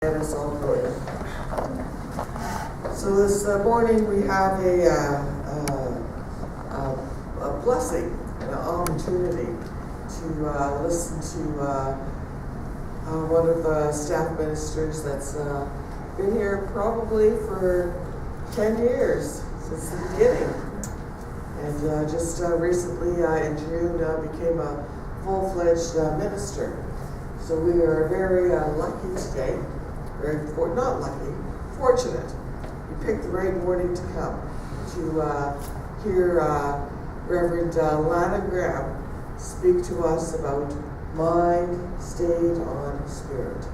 Get us all going. So this morning we have a blessing, an opportunity to listen to one of the staff ministers that's been here probably for 10 years, since the beginning. And just recently in June became a full-fledged minister. So we are very lucky today. Not lucky, fortunate. We picked the right morning to come to hear Rev Lana Graham speak to us about mind stayed on spirit.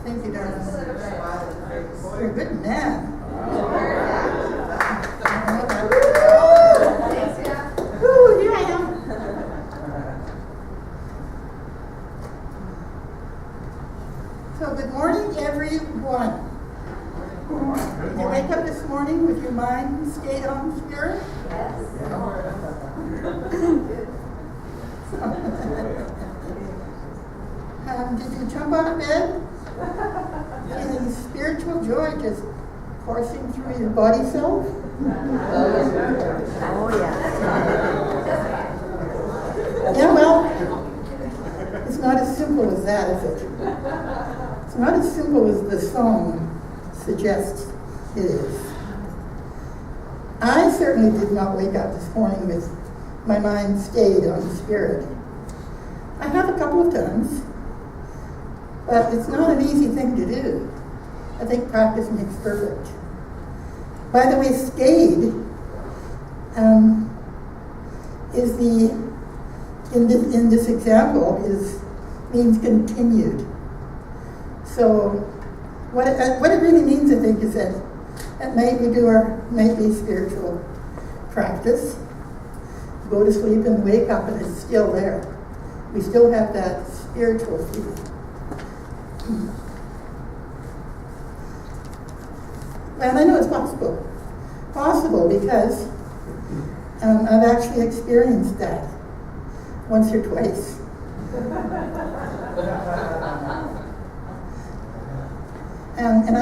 Thank you, darling. You're a good man. Ooh, here I am. So good morning, everyone. Did you wake up this morning with your mind stayed on spirit? Yes. Did you jump out of bed? Feeling spiritual joy just coursing through your body self? Oh, yeah. Yeah, well, it's not as simple as that, is it? It's not as simple as the song suggests it is. I certainly did not wake up this morning with my mind stayed on spirit. I have a couple of times, but it's not an easy thing to do. I think practice makes perfect. By the way, stayed is in this example means continued. So what it really means, I think, is that at night we do our nightly spiritual practice, go to sleep and wake up and it's still there. We still have that spiritual feeling. Well, I know it's possible. Possible because I've actually experienced that once or twice. And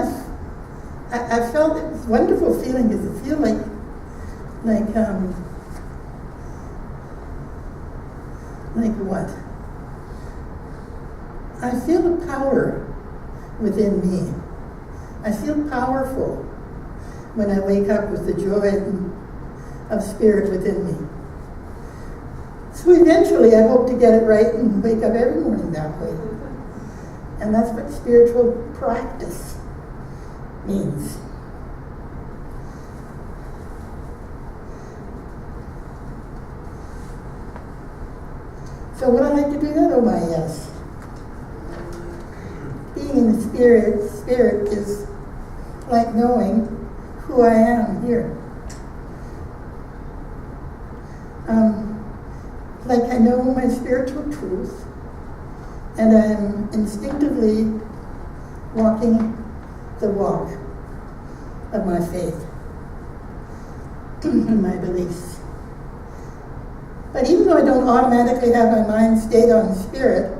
I felt this wonderful feeling because it feels like what? I feel the power within me. I feel powerful when I wake up with the joy of spirit within me. So eventually I hope to get it right and wake up every morning that way. And that's what spiritual practice means. So would I like to do that? Oh my, yes. Being in the spirit is like knowing who I am here. Like I know my spiritual truth, and I'm instinctively walking the walk of my faith and my beliefs. But even though I don't automatically have my mind stayed on spirit,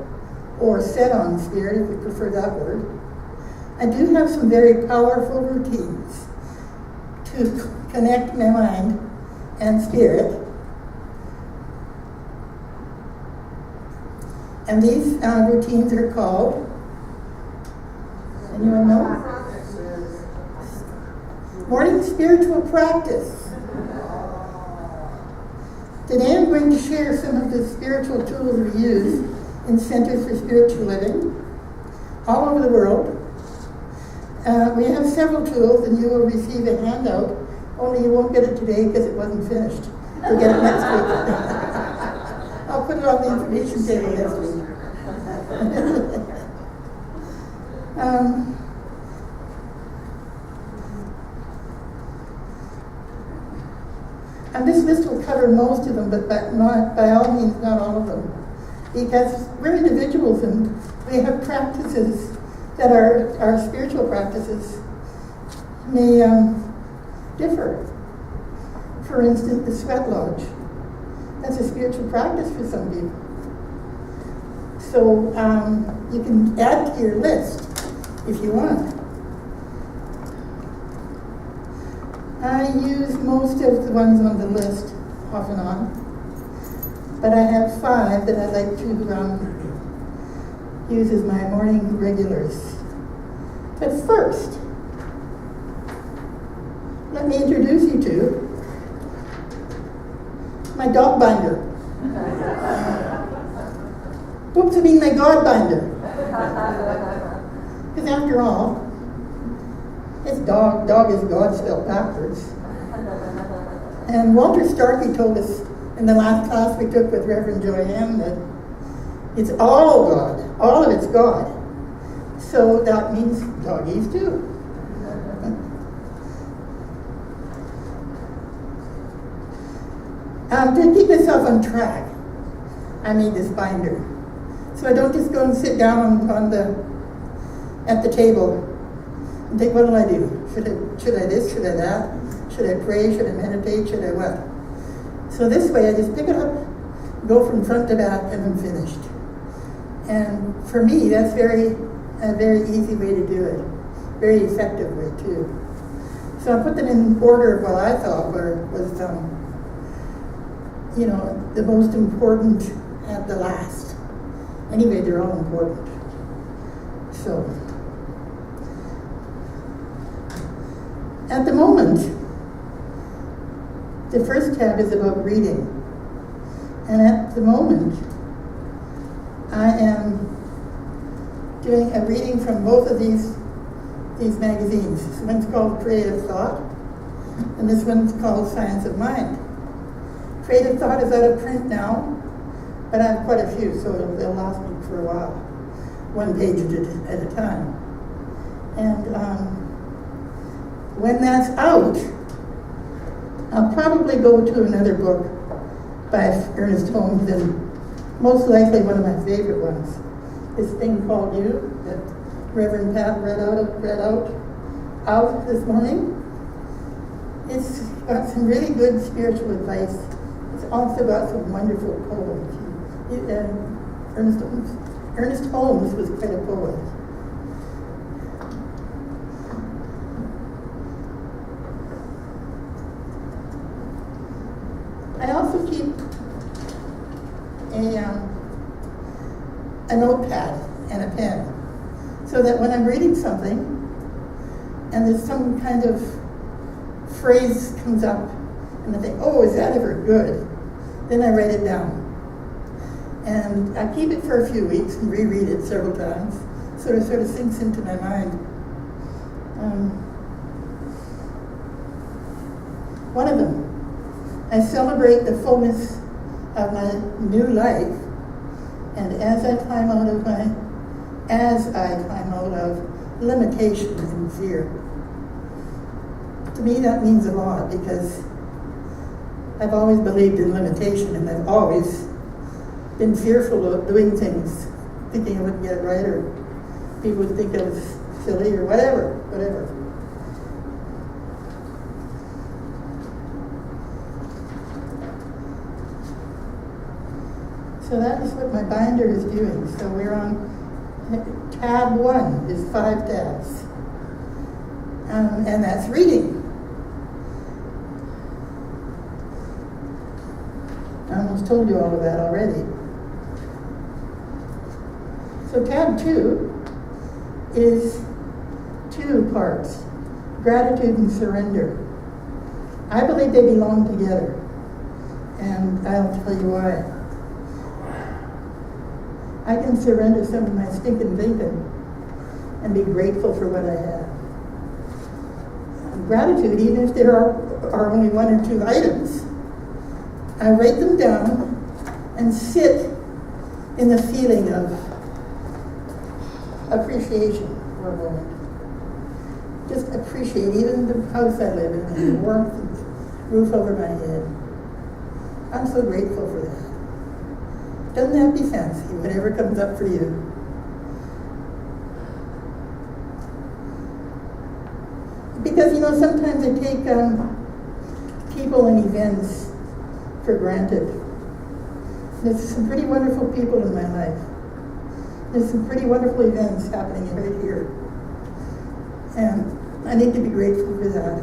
or set on spirit, if we prefer that word, I do have some very powerful routines to connect my mind and spirit. And these routines are called, anyone know? Morning spiritual practice. Today I'm going to share some of the spiritual tools we use in Centers for Spiritual Living all over the world. We have several tools, and you will receive a handout, only you won't get it today because it wasn't finished. You'll get it next week. I'll put it on the information table next week. And this list will cover most of them, but not, by all means, not all of them. Because we're individuals and we have practices that are our spiritual practices may differ. For instance, the sweat lodge. That's a spiritual practice for some people. So you can add to your list if you want. I use most of the ones on the list off and on, but I have 5 that I like to use as my morning regulars. But first, let me introduce you to my dog binder. Oops, I mean my God binder. Because after all, it's dog is God spelled backwards. And Walter Starkey told us in the last class we took with Reverend Joanne that it's all God, all of it's God. So that means doggies too. To keep myself on track, I made this binder. So I don't just go and sit down at the table and think, what will I do? Should I this? Should I that? Should I pray? Should I meditate? Should I what? So this way I just pick it up, go from front to back, and I'm finished. And for me, that's a very easy way to do it. Very effective way too. So I put them in order of what I thought was the most important at the last. Anyway, they're all important. So, at the moment, the first tab is about reading. And at the moment, I am doing a reading from both of these magazines. This one's called Creative Thought, and this one's called Science of Mind. Creative Thought is out of print now, but I have quite a few, so they'll last me for a while, one page at a time. And when that's out, I'll probably go to another book by Ernest Holmes, and most likely one of my favorite ones, this thing called You, that Reverend Pat read out this morning. It's got some really good spiritual advice. It's also got some wonderful poems. Ernest Holmes was quite a poet. I also keep a notepad and a pen, so that when I'm reading something and there's some kind of phrase comes up and I think, oh, is that ever good? Then I write it down. And I keep it for a few weeks and reread it several times, so it sort of sinks into my mind. One of them, I celebrate the fullness of my new life, and as I climb out of limitation and fear. To me, that means a lot, because I've always believed in limitation, and I've always been fearful of doing things, thinking I wouldn't get it right, or people would think I was silly, or whatever. So that is what my binder is doing. So we're on tab 1, is 5 tabs. And that's reading. almost told you all of that already. So tab 2 is 2 parts, gratitude and surrender. I believe they belong together, and I'll tell you why. I can surrender some of my stinking thinking and be grateful for what I have. And gratitude, even if there are only 1 or 2 items, I write them down and sit in the feeling of appreciation for a moment. Just appreciate even the house I live in and the warmth and the roof over my head. I'm so grateful for that. Doesn't have to be fancy, whatever comes up for you. Because, you know, sometimes I take people and events for granted. There's some pretty wonderful people in my life. There's some pretty wonderful events happening right here. And I need to be grateful for that.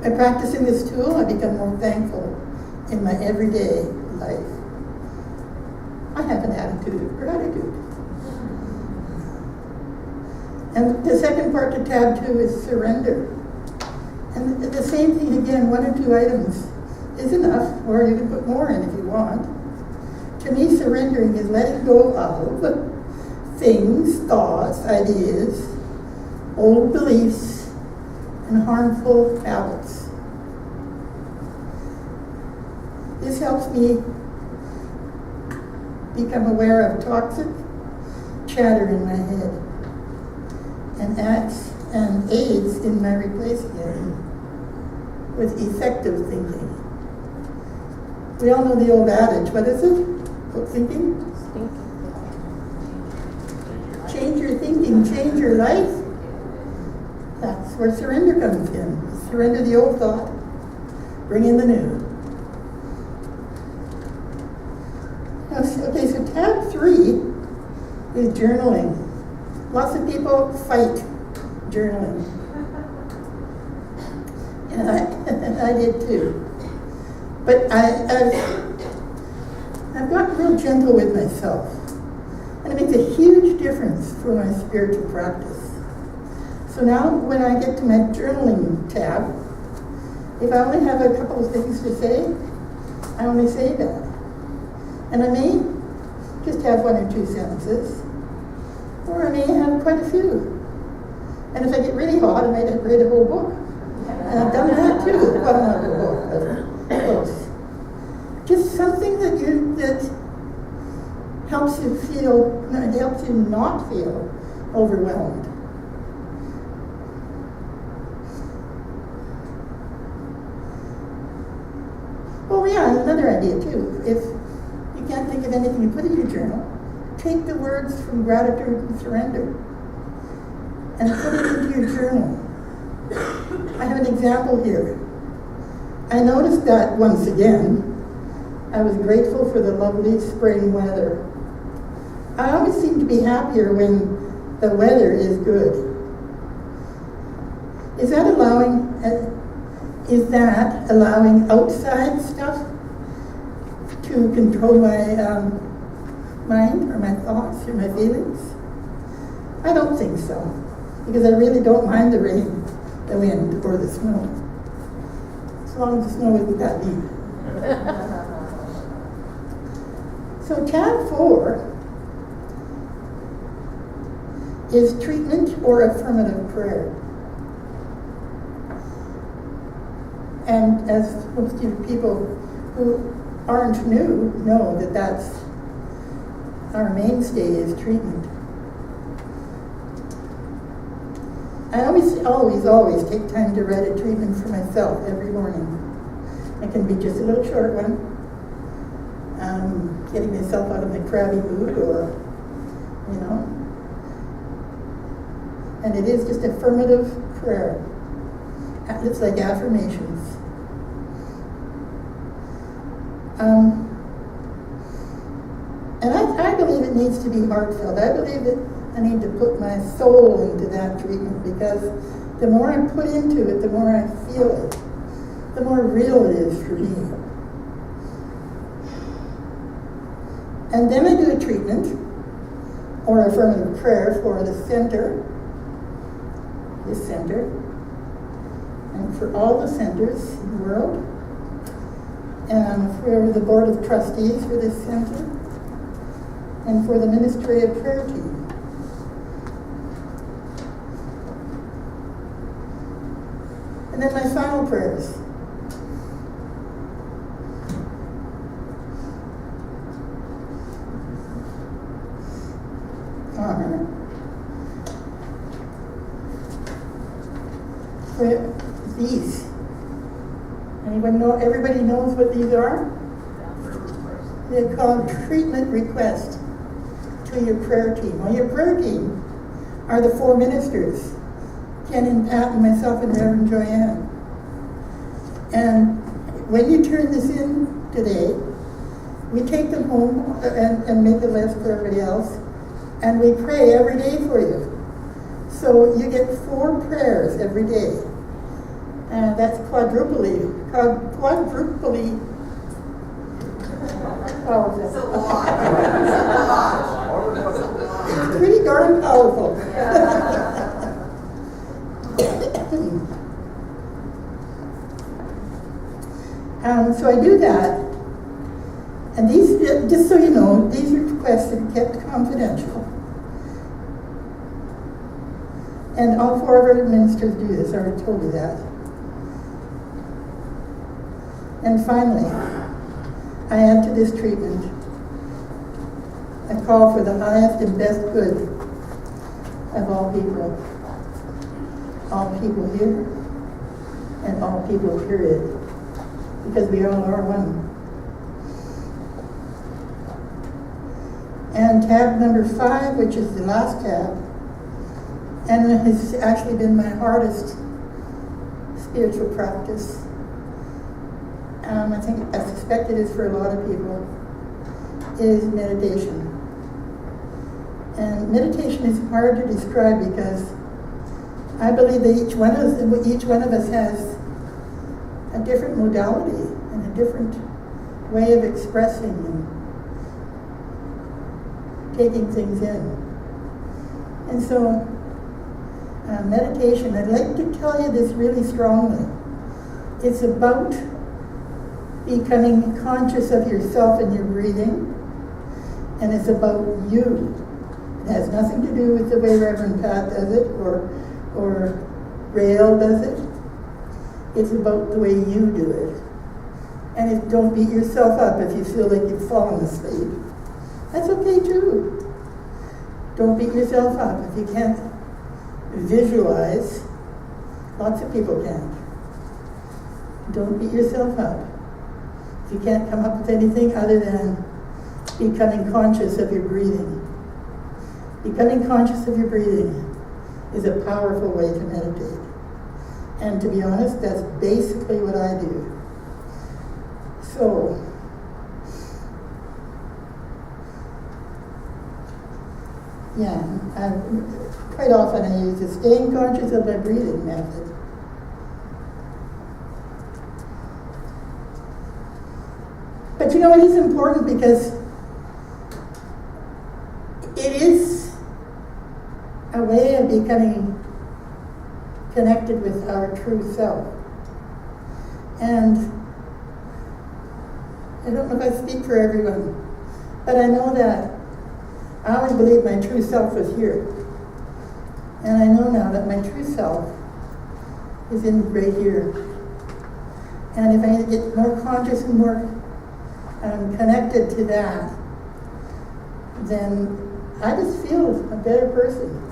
By practicing this tool, I become more thankful in my everyday life. I have an attitude of gratitude. And the second part to tab 2 is surrender. And the same thing again, 1 or 2 items is enough, or you can put more in if you want. To me, surrendering is letting go of things, thoughts, ideas, old beliefs, and harmful habits. This helps me become aware of toxic chatter in my head and acts and aids in my replacing it with effective thinking. We all know the old adage, what is it? About thinking? Change your thinking, change your life. That's where surrender comes in. Surrender the old thought, bring in the new. Okay, so tab 3 is journaling. Lots of people fight journaling. And I did too. But I've gotten real gentle with myself. And it makes a huge difference for my spiritual practice. So now when I get to my journaling tab, if I only have a couple of things to say, I only say that. And I may just have 1 or 2 sentences, or I may have quite a few. And if I get really hot, I might read a whole book. And I've done that too. Well, not a whole book, but close. Just something that helps you not feel overwhelmed. Oh yeah, another idea too. If you can't think of anything to put in your journal, take the words from gratitude and surrender and put it into your journal. I have an example here. I noticed that once again, I was grateful for the lovely spring weather. I always seem to be happier when the weather is good. Is that allowing outside stuff to control my mind or my thoughts or my feelings? I don't think so, because I really don't mind the rain, the wind, or the snow, as long as the snow isn't that deep. So tab 4 is treatment or affirmative prayer. And as most of you people who aren't new know that that's our mainstay is treatment. I always take time to write a treatment for myself every morning. It can be just a little short one, getting myself out of my crabby mood, or, you know. And it is just affirmative prayer. It's like affirmations. And I believe it needs to be heartfelt. I believe that I need to put my soul into that treatment, because the more I put into it, the more I feel it. the more real it is for me. And then I do a treatment or affirmative prayer for the center, this center, and for all the centers in the world, and for the Board of Trustees for this center, and for the Ministry of Prayer team. And then my final prayers. For these. Anyone know? Everybody knows what these are? They're called treatment requests to your prayer team. Well, your prayer team are the 4 ministers, Ken and Pat and myself and Reverend Joanne. And when you turn this in today, we take them home and make a list for everybody else, and we pray every day for you. So you get 4 prayers every day. And that's quadruply powerful. It's a lot. It's pretty darn powerful. So I do that. And these, just so you know, these requests are kept confidential. And all 4 of our ministers do this, I already told you that. And finally, I add to this treatment a call for the highest and best good of all people here, and all people, period, because we all are one. And tab number 5, which is the last tab, and it has actually been my hardest spiritual practice. I suspect it is for a lot of people, is meditation. And meditation is hard to describe because I believe that each one of us has a different modality and a different way of expressing and taking things in. And so meditation, I'd like to tell you this really strongly. It's about becoming conscious of yourself and your breathing, and it's about you. It has nothing to do with the way Reverend Pat does it or Rael does it. It's about the way you do it. And don't beat yourself up if you feel like you've fallen asleep. That's okay too. Don't beat yourself up if you can't visualize. Lots of people can't. Don't beat yourself up if you can't come up with anything other than becoming conscious of your breathing. Becoming conscious of your breathing is a powerful way to meditate. And to be honest, that's basically what I do. So, yeah, quite often I use the staying conscious of my breathing method. But you know, it is important because it is a way of becoming connected with our true self. And I don't know if I speak for everyone, but I know that I always believed my true self was here. And I know now that my true self is in right here. And if I get more conscious and more connected to that, then I just feel a better person.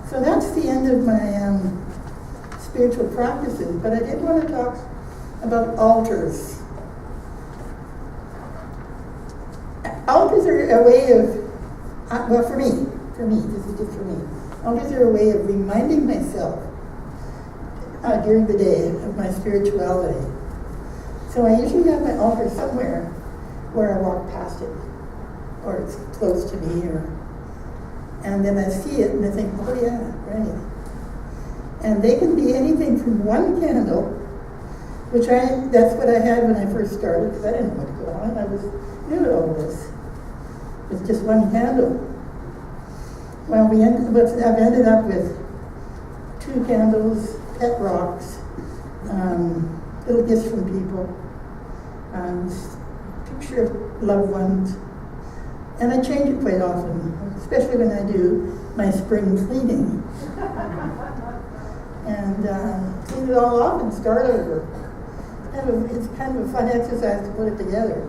So that's the end of my spiritual practices, but I did want to talk about altars. Altars are a way of, well, for me, this is just for me. Altars are a way of reminding myself during the day of my spirituality. So I usually have my altar somewhere where I walk past it, or it's close to me, and then I see it and I think, oh yeah, right. And they can be anything from one candle, that's what I had when I first started, because I didn't know what to go on. I was new at all this. It's just one candle. Well, I've ended up with 2 candles, pet rocks, little gifts from people, picture of loved ones, and I change it quite often, especially when I do my spring cleaning. And clean it all off and start over. It's kind of a fun exercise to put it together.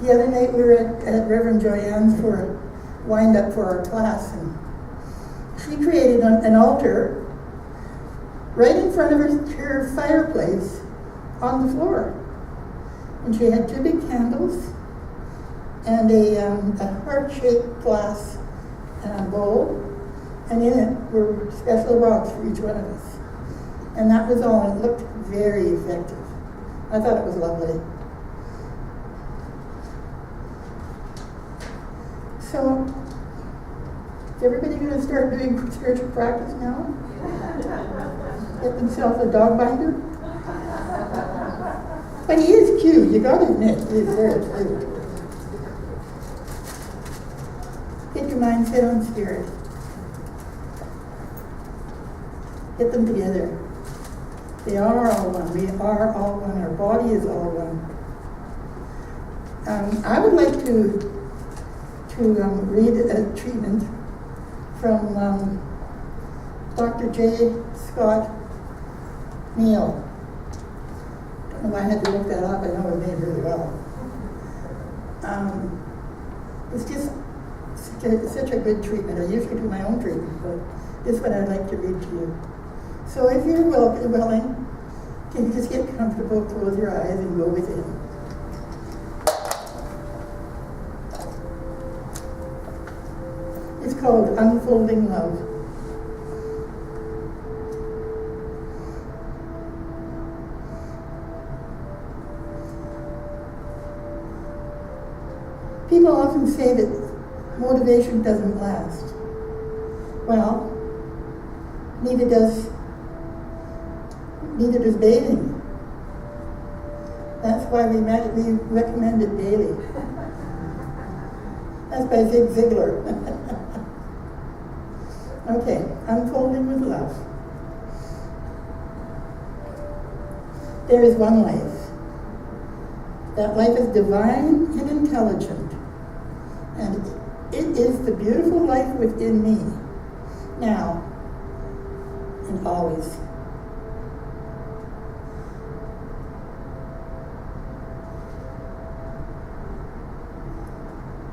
The other night we were at Reverend Joanne's for a wind-up for our class, and she created an altar right in front of her fireplace on the floor. And she had 2 big candles and a heart-shaped glass bowl, and in it were special rocks for each one of us. And that was all, and it looked very effective. I thought it was lovely. So, is everybody going to start doing spiritual practice now? Get themselves a dog binder? But he is cute, you got to admit, he is very cute. Get your mind set on spirit. Get them together. They are all one. We are all one. Our body is all one. I would like to read a treatment from Dr. J. Scott Neal. I don't know why I had to look that up. I know his name really well. It's just such a good treatment. I usually do my own treatment, but this one I'd like to read to you. So if you're willing, can you just get comfortable, close your eyes, and go within. It's called Unfolding Love. People often say that motivation doesn't last. Well, neither does bathing. That's why we recommend it daily. That's by Zig Ziglar. Okay, unfolding with love. There is one life. That life is divine and intelligent. And it is the beautiful life within me, now and always.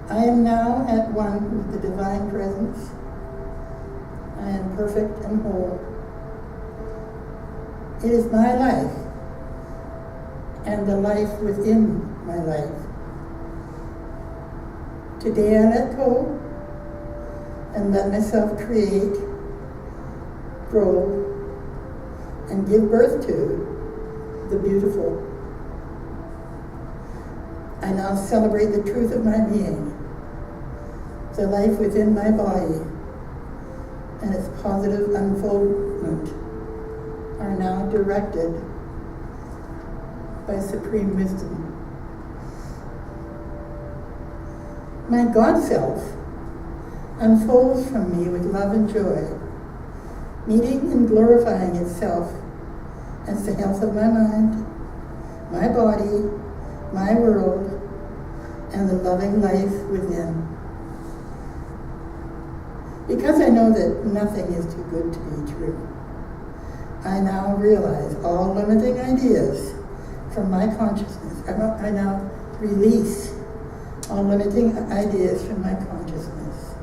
I am now at one with the divine presence. I am perfect and whole. It is my life and the life within my life. Today I let go and let myself create, grow, and give birth to the beautiful. I now celebrate the truth of my being, the life within my body, and its positive unfoldment are now directed by supreme wisdom. My God self unfolds from me with love and joy, meeting and glorifying itself as the health of my mind, my body, my world, and the loving life within. Because I know that nothing is too good to be true, I now realize all limiting ideas from my consciousness. I now release all limiting ideas from my consciousness.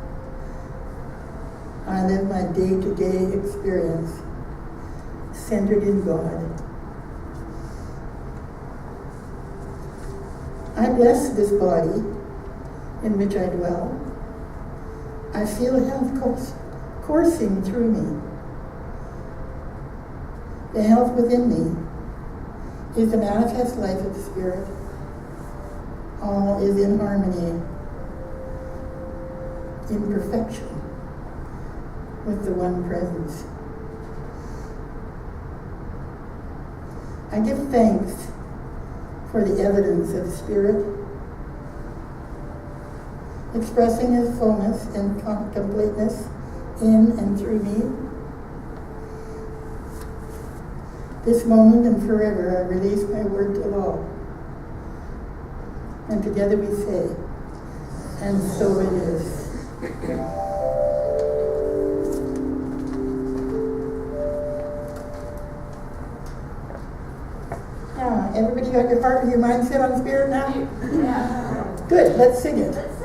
I live my day-to-day experience centered in God. I bless this body in which I dwell. I feel health coursing through me. The health within me is the manifest life of the Spirit. All is in harmony, in perfection, with the one presence. I give thanks for the evidence of Spirit, expressing His fullness and completeness in and through me. This moment and forever I release my word to all. And together we say, and so it is. Now, everybody got your heart and your mind set on Spirit now? Yeah. Good, let's sing it.